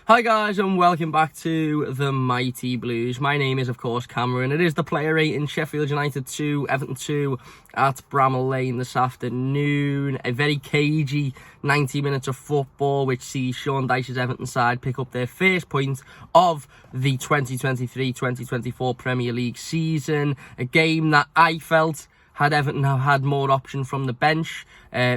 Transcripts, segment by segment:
Hi guys, and welcome back to the Mighty Blues. My name is of course Cameron. It is the player rating Sheffield United 2, Everton 2 at Bramall Lane this afternoon. A very cagey 90 minutes of football which sees Sean Dyche's Everton side pick up their first point of the 2023-2024 Premier League season. A game that I felt, had Everton have had more option from the bench,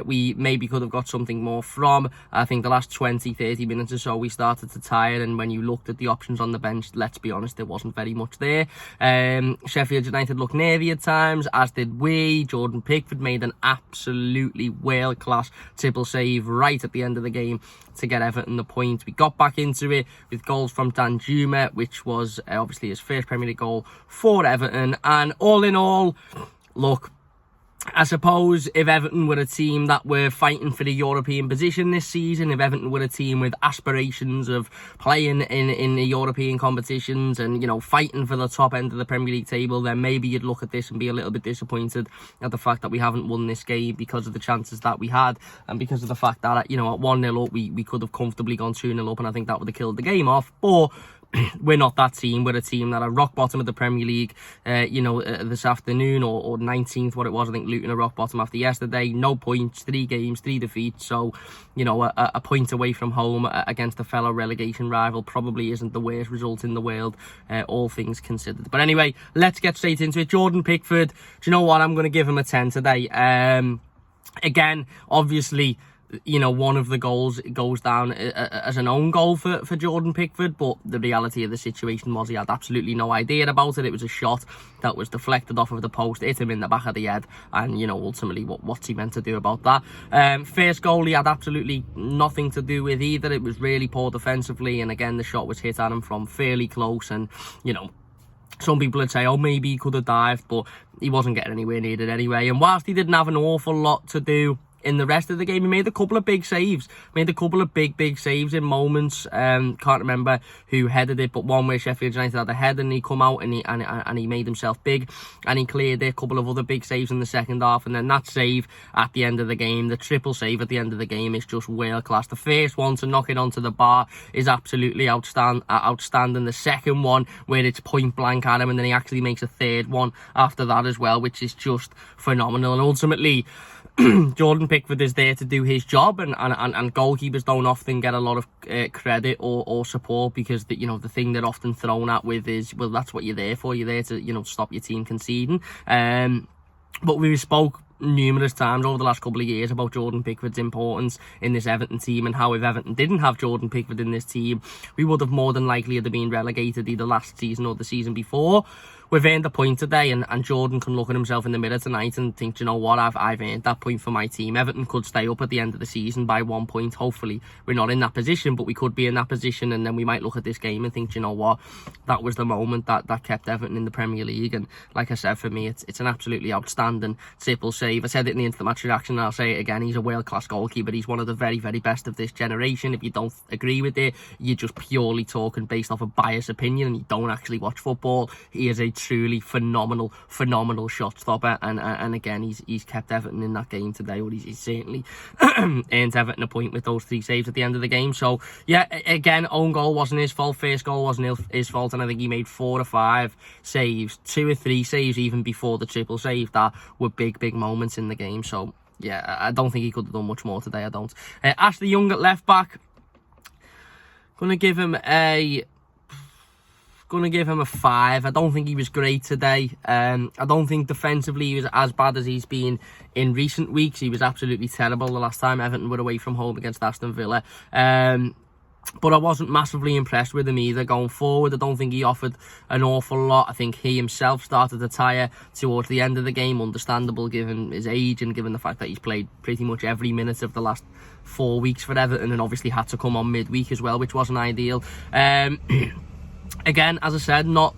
we maybe could have got something more from. I think the last 20-30 minutes or so we started to tire, and when you looked at the options on the bench, let's be honest, there wasn't very much there. Sheffield United looked nervy at times, as did we. Jordan Pickford made an absolutely world-class triple save right at the end of the game to get Everton the point. We got back into it with goals from Dan Juma, which was obviously his first Premier League goal for Everton, and all in all, look, I suppose if Everton were a team that were fighting for the European position this season, if Everton were a team with aspirations of playing in the European competitions and, you know, fighting for the top end of the Premier League table, then maybe you'd look at this and be a little bit disappointed at the fact that we haven't won this game because of the chances that we had, and because of the fact that, you know, at 1-0 up, we could have comfortably gone 2-0 up, and I think that would have killed the game off. But we're not that team. We're a team that are rock bottom of the Premier League, this afternoon, or 19th, what it was. I think Luton are rock bottom after yesterday. No points, 3 games, 3 defeats. So, you know, a point away from home against a fellow relegation rival probably isn't the worst result in the world, all things considered. But anyway, let's get straight into it. Jordan Pickford, do you know what? I'm going to give him a 10 today. Again, obviously, you know, one of the goals goes down as an own goal for Jordan Pickford, but the reality of the situation was he had absolutely no idea about it. It was a shot that was deflected off of the post, hit him in the back of the head, and, you know, ultimately what's he meant to do about that? First goal he had absolutely nothing to do with either. It was really poor defensively, and again the shot was hit at him from fairly close, and, you know, some people would say, oh, maybe he could have dived, but he wasn't getting anywhere near it anyway. And whilst he didn't have an awful lot to do in the rest of the game, he made a couple of big saves. Made a couple of big saves in moments. Can't remember who headed it, but one where Sheffield United had a head and he come out and he made himself big, and he cleared a couple of other big saves in the second half. And then that save at the end of the game, the triple save at the end of the game, is just world class. The first one to knock it onto the bar is absolutely outstanding. The second one, where it's point blank at him, and then he actually makes a third one after that as well, which is just phenomenal. And ultimately, Jordan Pickford is there to do his job, and goalkeepers don't often get a lot of credit or support, because the thing they're often thrown at with is, well, that's what you're there for. You're there to, you know, stop your team conceding. But we spoke numerous times over the last couple of years about Jordan Pickford's importance in this Everton team, and how if Everton didn't have Jordan Pickford in this team, we would have more than likely have been relegated either last season or the season before. We've earned a point today, and Jordan can look at himself in the mirror tonight and think, you know what, I've earned that point for my team. Everton could stay up at the end of the season by 1 point. Hopefully we're not in that position, but we could be in that position, and then we might look at this game and think, you know what, that was the moment that kept Everton in the Premier League. And like I said, for me, it's an absolutely outstanding triple save. I said it in the instant match reaction, and I'll say it again. He's a world-class goalkeeper. He's one of the very, very best of this generation. If you don't agree with it, you're just purely talking based off a biased opinion, and you don't actually watch football. He is a truly phenomenal shot stopper, and again, he's kept Everton in that game today, or he's certainly earned Everton a point with those 3 saves at the end of the game. So yeah, again, own goal wasn't his fault, first goal wasn't his fault, and I think he made 4 or 5 saves, 2 or 3 saves even before the triple save, that were big moments in the game. So yeah, I don't think he could have done much more today. I don't. Ashley Young at left back, gonna give him a 5. I don't think he was great today. I don't think defensively he was as bad as he's been in recent weeks. He was absolutely terrible the last time Everton were away from home against Aston Villa. But I wasn't massively impressed with him either going forward. I don't think he offered an awful lot. I think he himself started to tire towards the end of the game, understandable given his age and given the fact that he's played pretty much every minute of the last 4 weeks for Everton, and obviously had to come on midweek as well, which wasn't ideal. Again, as I said, not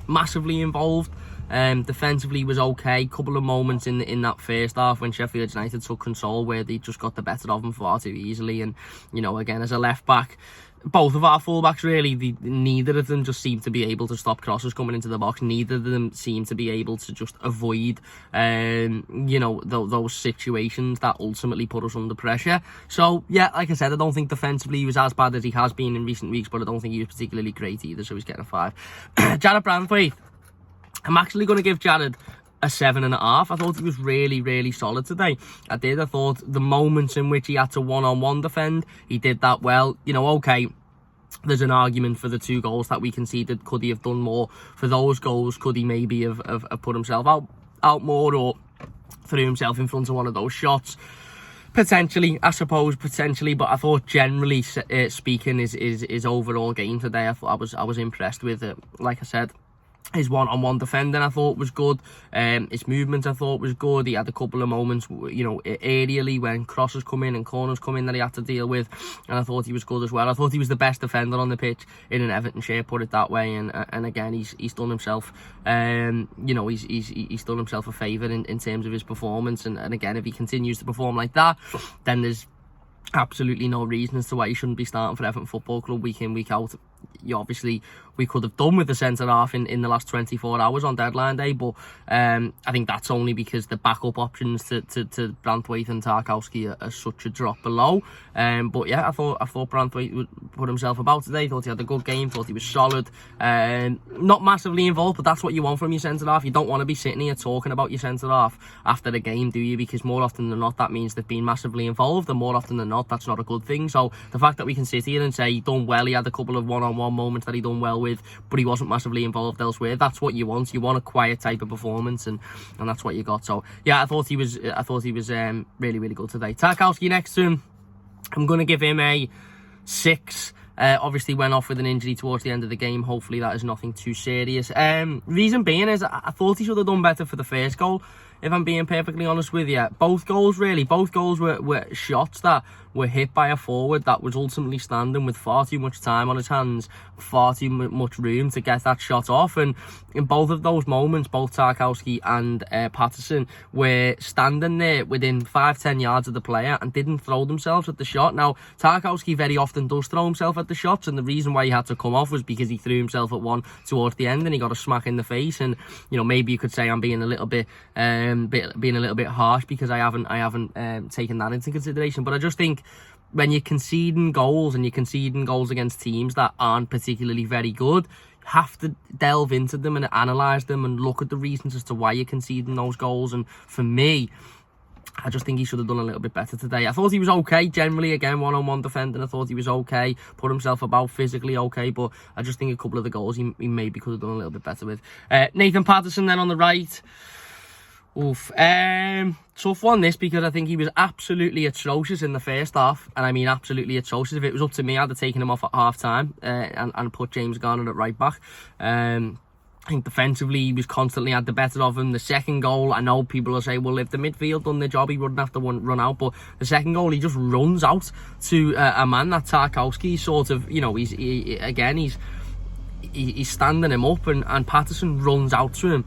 massively involved. Defensively was okay. Couple of moments in that first half when Sheffield United took control where they just got the better of them far too easily. And, you know, again, as a left back, both of our fullbacks really, neither of them just seem to be able to stop crosses coming into the box. Neither of them seem to be able to just avoid, those situations that ultimately put us under pressure. So, yeah, like I said, I don't think defensively he was as bad as he has been in recent weeks, but I don't think he was particularly great either, so he's getting a 5. Jared Branthwaite. I'm actually going to give Jared a 7.5. I thought he was really, really solid today. I thought the moments in which he had to one-on-one defend, he did that well. Okay, there's an argument for the 2 goals that we conceded. Could he have done more for those goals? Could he maybe have put himself out more, or threw himself in front of one of those shots? Potentially, I suppose, but I thought generally speaking, his overall game today, I was impressed with it. Like I said, his one-on-one defending I thought was good. His movement I thought was good. He had a couple of moments, aerially when crosses come in and corners come in that he had to deal with, and I thought he was good as well. I thought he was the best defender on the pitch in an Everton shirt, put it that way. And again, he's done himself, he's done himself a favour in terms of his performance. And again, if he continues to perform like that, then there's absolutely no reason as to why he shouldn't be starting for Everton Football Club week in, week out. Obviously, we could have done with the centre-half in the last 24 hours on deadline day, but I think that's only because the backup options to Branthwaite and Tarkowski are such a drop below. But yeah, I thought Branthwaite would put himself about today. Thought he had a good game, thought he was solid. Not massively involved, but that's what you want from your centre-half. You don't want to be sitting here talking about your centre-half after the game, do you? Because more often than not, that means they've been massively involved, and more often than not, that's not a good thing. So the fact that we can sit here and say he done well, he had a couple of one-on-one moments that he done well with, but he wasn't massively involved elsewhere, that's what you want. You want a quiet type of performance, and that's what you got. So yeah, I thought he was really, really good today. Tarkowski next to him, I'm going to give him a 6. Obviously went off with an injury towards the end of the game. Hopefully that is nothing too serious. Reason being is I thought he should have done better for the first goal, if I'm being perfectly honest with you. Both goals were shots that were hit by a forward that was ultimately standing with far too much time on his hands, far too much room to get that shot off. And in both of those moments, both Tarkowski and Patterson were standing there within 5-10 yards of the player and didn't throw themselves at the shot. Now, Tarkowski very often does throw himself at the shots, and the reason why he had to come off was because he threw himself at one towards the end and he got a smack in the face. And maybe you could say I'm being a little bit harsh because I haven't taken that into consideration. But I just think when you're conceding goals and you're conceding goals against teams that aren't particularly very good, you have to delve into them and analyse them and look at the reasons as to why you're conceding those goals. And for me, I just think he should have done a little bit better today. I thought he was okay generally. Again, one-on-one defending, I thought he was okay, put himself about physically okay, but I just think a couple of the goals he maybe could have done a little bit better with. Nathan Patterson then on the right. Tough one this, because I think he was absolutely atrocious in the first half, and I mean absolutely atrocious. If it was up to me, I'd have taken him off at half time and put James Garner at right back. I think defensively he was constantly had the better of him. The second goal, I know people will say, well, if the midfield done their job, he wouldn't have to run out, but the second goal, he just runs out to a man that Tarkowski sort of, he's standing him up, and Patterson runs out to him.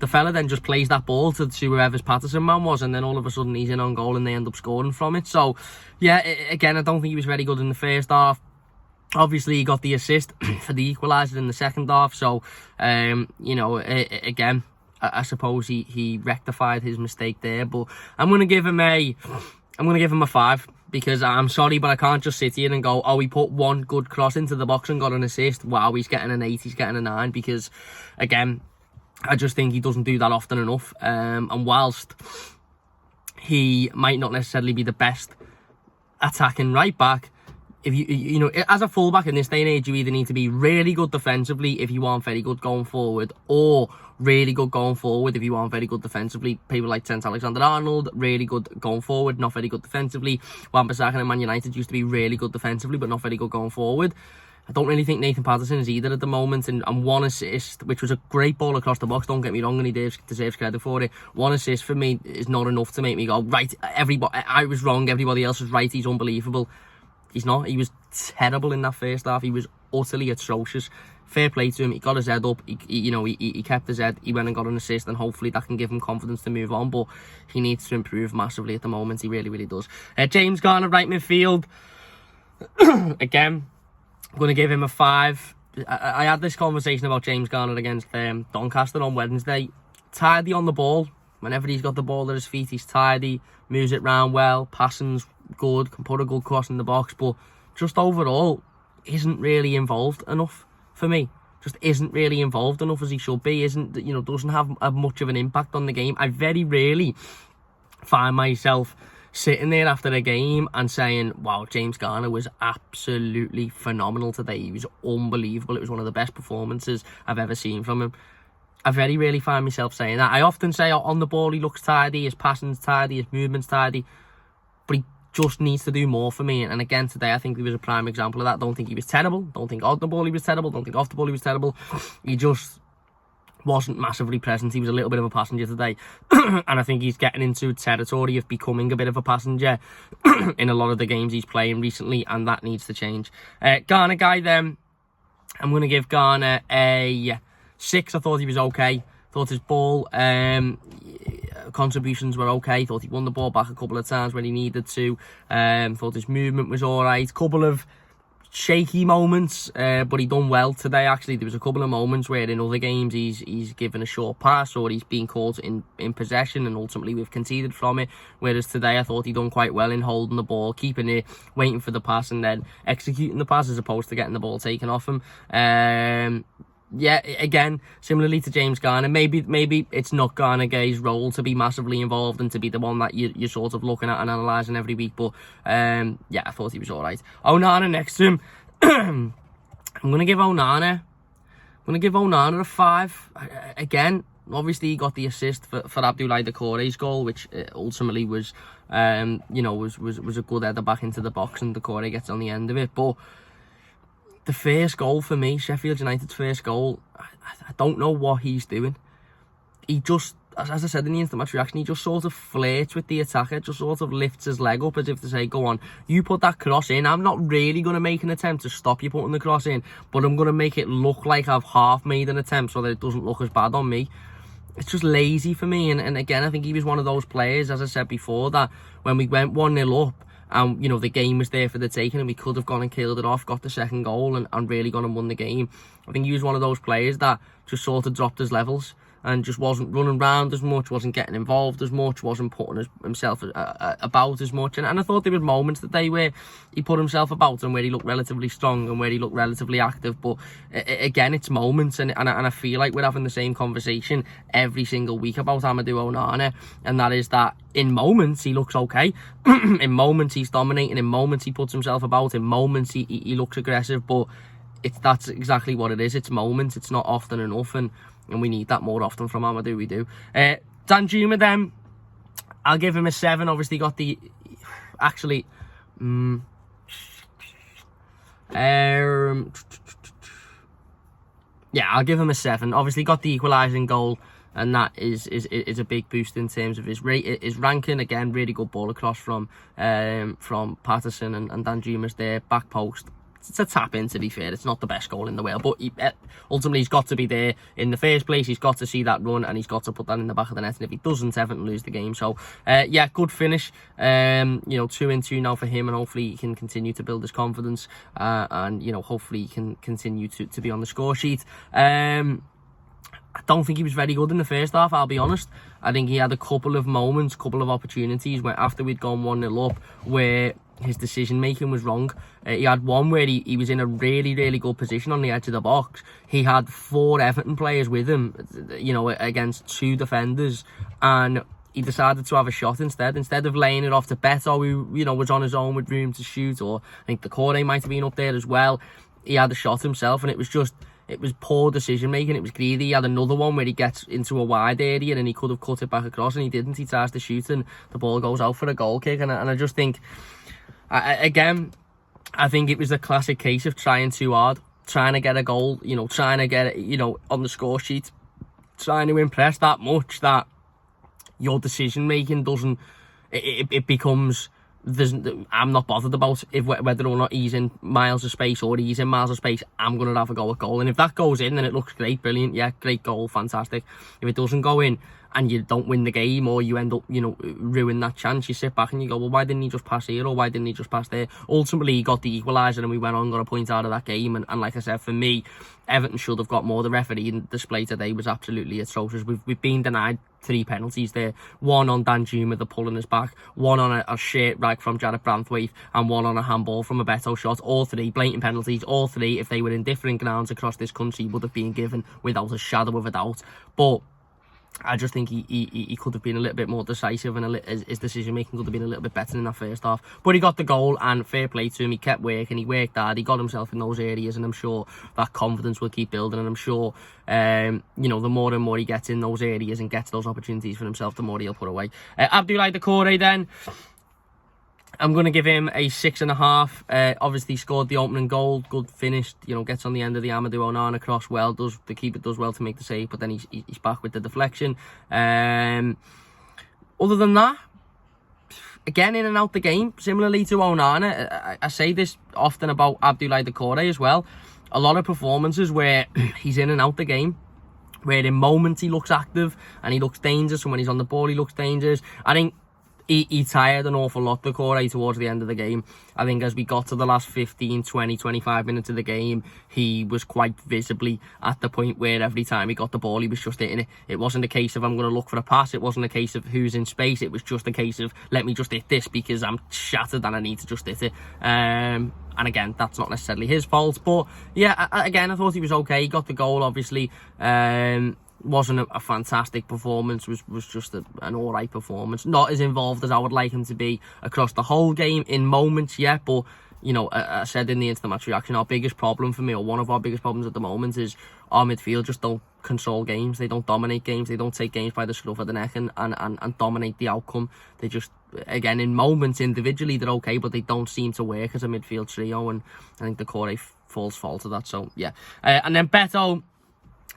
The fella then just plays that ball to whoever's Patterson man was, and then all of a sudden he's in on goal and they end up scoring from it. So yeah, again, I don't think he was very good in the first half. Obviously he got the assist for the equaliser in the second half, so again, I suppose he rectified his mistake there. But I'm gonna give him a 5, because I'm sorry, but I can't just sit here and go, oh, he put one good cross into the box and got an assist, wow, he's getting an 8, he's getting a 9, because again, I just think he doesn't do that often enough. And whilst he might not necessarily be the best attacking right back, if you as a fullback in this day and age, you either need to be really good defensively if you aren't very good going forward, or really good going forward if you aren't very good defensively. People like Trent Alexander-Arnold, really good going forward, not very good defensively. Wan-Bissaka and Man United used to be really good defensively, but not very good going forward. I don't really think Nathan Patterson is either at the moment, and one assist, which was a great ball across the box, don't get me wrong, and he deserves credit for it. One assist for me is not enough to make me go, right, I was wrong, everybody else was right, he's unbelievable. He's not. He was terrible in that first half. He was utterly atrocious. Fair play to him. He got his head up. He kept his head. He went and got an assist, and hopefully that can give him confidence to move on. But he needs to improve massively at the moment. He really, really does. James Garner, right midfield. Again, I'm going to give him a 5. I had this conversation about James Garner against Doncaster on Wednesday. Tidy on the ball. Whenever he's got the ball at his feet, he's tidy, moves it round well, passing's good, can put a good cross in the box, but just overall isn't really involved enough for me. Just isn't really involved enough as he should be. Doesn't have much of an impact on the game. I very rarely find myself sitting there after a game and saying, wow, James Garner was absolutely phenomenal today. He was unbelievable. It was one of the best performances I've ever seen from him. I very rarely find myself saying that. I often say on the ball he looks tidy, his passing's tidy, his movement's tidy, but he just needs to do more for me. And again, today I think he was a prime example of that. Don't think he was terrible. Don't think on the ball he was terrible. Don't think off the ball he was terrible. He just wasn't massively present. He was a little bit of a passenger today. And I think he's getting into territory of becoming a bit of a passenger in a lot of the games he's playing recently, and that needs to change. Garner guy then, I'm going to give Garner a 6. I thought he was okay. Thought his ball contributions were okay. Thought he won the ball back a couple of times when he needed to. Thought his movement was alright. Couple of shaky moments, but he done well today. Actually, there was a couple of moments where in other games he's given a short pass or he's been caught in possession and ultimately we've conceded from it, whereas today I thought he done quite well in holding the ball, keeping it, waiting for the pass and then executing the pass as opposed to getting the ball taken off him. Yeah, again, similarly to James Garner, maybe it's not Garner Gay's role to be massively involved and to be the one that you're sort of looking at and analysing every week, but yeah, I thought he was alright. Onana next to him, I'm going to give Onana a 5. Again, obviously he got the assist for Abdoulaye Doucouré's goal, which ultimately was was a good header back into the box and Doucouré gets on the end of it, but the first goal for me, Sheffield United's first goal, I don't know what he's doing. He just, as I said in the instant match reaction, he just sort of flirts with the attacker, just sort of lifts his leg up as if to say, go on, you put that cross in. I'm not really going to make an attempt to stop you putting the cross in, but I'm going to make it look like I've half made an attempt so that it doesn't look as bad on me. It's just lazy for me. And again, I think he was one of those players, as I said before, that when we went 1-0 up, and the game was there for the taking and we could have gone and killed it off, got the second goal and really gone and won the game. I think he was one of those players that just sort of dropped his levels and just wasn't running around as much, wasn't getting involved as much, wasn't putting himself about as much. And I thought there were moments today where he put himself about and where he looked relatively strong and where he looked relatively active. But again, it's moments, and I feel like we're having the same conversation every single week about Amadou Onana, and that is that in moments he looks okay, in moments he's dominating, in moments he puts himself about, in moments he looks aggressive, but that's exactly what it is. It's moments, it's not often enough, and we need that more often from Amadou, we do. Danjuma then, I'll give him a 7. Obviously got the, actually, yeah, I'll give him a 7. Obviously got the equalising goal, and that is a big boost in terms of his ranking. Again, really good ball across from Patterson and Danjuma's there, back post. It's a tap in, to be fair. It's not the best goal in the world, but ultimately he's got to be there in the first place. He's got to see that run and he's got to put that in the back of the net, and if he doesn't, Everton lose the game. So yeah, good finish. 2-2 now for him, and hopefully he can continue to build his confidence, and hopefully he can continue to be on the score sheet. I don't think he was very good in the first half, I'll be honest. I think he had a couple of moments, couple of opportunities where after we'd gone 1-0 up, where his decision making was wrong. He had one where he was in a really, really good position on the edge of the box. He had 4 Everton players with him, against 2 defenders, and he decided to have a shot instead of laying it off to Beto, who was on his own with room to shoot, or I think Doucouré might have been up there as well. He had a shot himself, and it was poor decision making. It was greedy. He had another one where he gets into a wide area and he could have cut it back across, and he didn't. He tries to shoot and the ball goes out for a goal kick, and I just think, I think it was a classic case of trying too hard, trying to get a goal, trying to get it, on the score sheet, trying to impress that much that your decision making doesn't, it becomes, I'm not bothered about whether or not he's in miles of space or he's in miles of space. I'm going to have a go at goal, and if that goes in, then it looks great, brilliant, yeah, great goal, fantastic. If it doesn't go in, and you don't win the game, or you end up, ruin that chance, you sit back and you go, well, why didn't he just pass here, or why didn't he just pass there? Ultimately, he got the equaliser, and we went on and got a point out of that game. And like I said, for me, Everton should have got more. The refereeing display today was absolutely atrocious. We've been denied 3 penalties there. One on Danjuma, the pull in his back, one on a shirt rag from Jared Branthwaite, and one on a handball from a Beto shot. All 3 blatant penalties. All 3, if they were in different grounds across this country, would have been given without a shadow of a doubt. But I just think he could have been a little bit more decisive, and his decision making could have been a little bit better in that first half. But he got the goal, and fair play to him. He kept working, he worked hard, he got himself in those areas, and I'm sure that confidence will keep building. And I'm sure, the more and more he gets in those areas and gets those opportunities for himself, the more he'll put away. Abdoulaye Doucouré then, I'm going to give him a 6.5. Obviously scored the opening goal, good finish, gets on the end of the Amadou Onana cross well, the keeper does well to make the save, but then he's back with the deflection. Other than that, again, in and out the game, similarly to Onana. I say this often about Abdoulaye Doucouré as well. A lot of performances where he's in and out the game, where in moments he looks active and he looks dangerous, and when he's on the ball he looks dangerous. I think he tired an awful lot, Doucouré, towards the end of the game. I think as we got to the last 15, 20, 25 minutes of the game, he was quite visibly at the point where every time he got the ball, he was just hitting it. It wasn't a case of, I'm going to look for a pass. It wasn't a case of who's in space. It was just a case of, let me just hit this because I'm shattered and I need to just hit it. And again, that's not necessarily his fault. But yeah, again, I thought he was okay. He got the goal, obviously. Wasn't a fantastic performance, was just an alright performance. Not as involved as I would like him to be across the whole game in moments yet, but I said in the instant match reaction, our biggest problem for me, or one of our biggest problems at the moment, is our midfield just don't control games. They don't dominate games. They don't take games by the scruff of the neck and dominate the outcome. They just, again, in moments individually they're okay, but they don't seem to work as a midfield trio, and I think Doucouré falls foul to that. So yeah, and then Beto.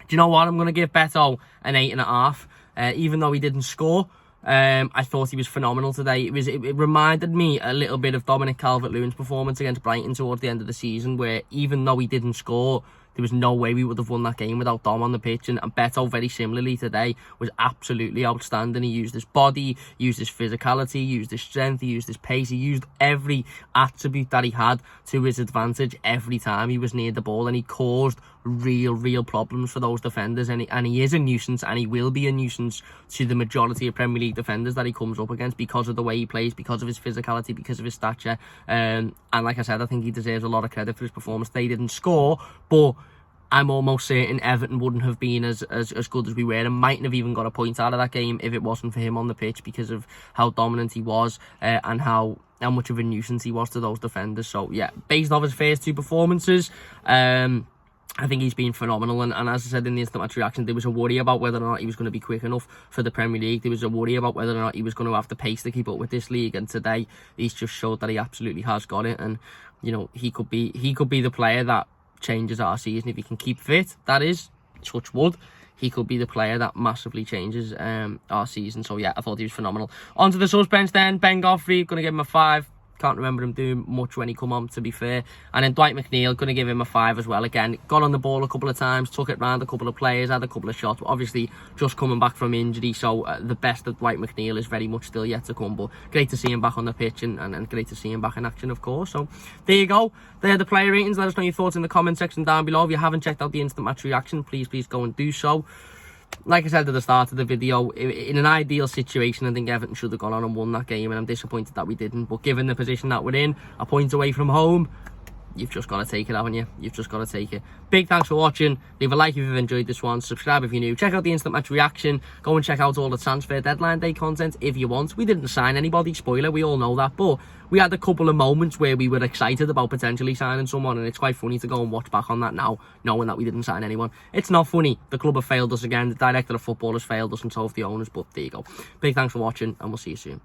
Do you know what? I'm going to give Beto an 8.5. Even though he didn't score, I thought he was phenomenal today. It reminded me a little bit of Dominic Calvert-Lewin's performance against Brighton towards the end of the season, where even though he didn't score, there was no way we would have won that game without Dom on the pitch. And Beto, very similarly today, was absolutely outstanding. He used his body, used his physicality, used his strength, he used his pace, he used every attribute that he had to his advantage every time he was near the ball, and he caused real problems for those defenders. And he is a nuisance, and he will be a nuisance to the majority of Premier League defenders that he comes up against, because of the way he plays, because of his physicality, because of his stature. And like I said, I think he deserves a lot of credit for his performance. They didn't score, but I'm almost certain Everton wouldn't have been as good as we were, and mightn't have even got a point out of that game if it wasn't for him on the pitch, because of how dominant he was, and how much of a nuisance he was to those defenders. So yeah, based off his first 2 performances, I think he's been phenomenal. And as I said in the instant match reaction, there was a worry about whether or not he was going to be quick enough for the Premier League. There was a worry about whether or not he was going to have the pace to keep up with this league. And today, he's just showed that he absolutely has got it. And he could be the player that changes our season if he can keep fit. That is, touch wood, he could be the player that massively changes our season. So yeah, I thought he was phenomenal. On to the subs bench then. Ben Godfrey, going to give him a 5. Can't remember him doing much when he come on, to be fair. And then Dwight McNeil, going to give him a 5 as well. Again, got on the ball a couple of times, took it round a couple of players, had a couple of shots, but obviously just coming back from injury. So the best of Dwight McNeil is very much still yet to come, but great to see him back on the pitch, and great to see him back in action, of course. So there you go. They're the player ratings. Let us know your thoughts in the comment section down below. If you haven't checked out the instant match reaction, please go and do so. Like I said at the start of the video, in an ideal situation, I think Everton should have gone on and won that game, and I'm disappointed that we didn't. But given the position that we're in, a point away from home, you've just got to take it, haven't you? You've just got to take it. Big thanks for watching. Leave a like if you've enjoyed this one. Subscribe if you're new. Check out the instant match reaction. Go and check out all the transfer deadline day content if you want. We didn't sign anybody, spoiler, we all know that, but we had a couple of moments where we were excited about potentially signing someone, and it's quite funny to go and watch back on that now, knowing that we didn't sign anyone. It's not funny. The club have failed us again. The director of football has failed us, and so have the owners, but there you go. Big thanks for watching, and we'll see you soon.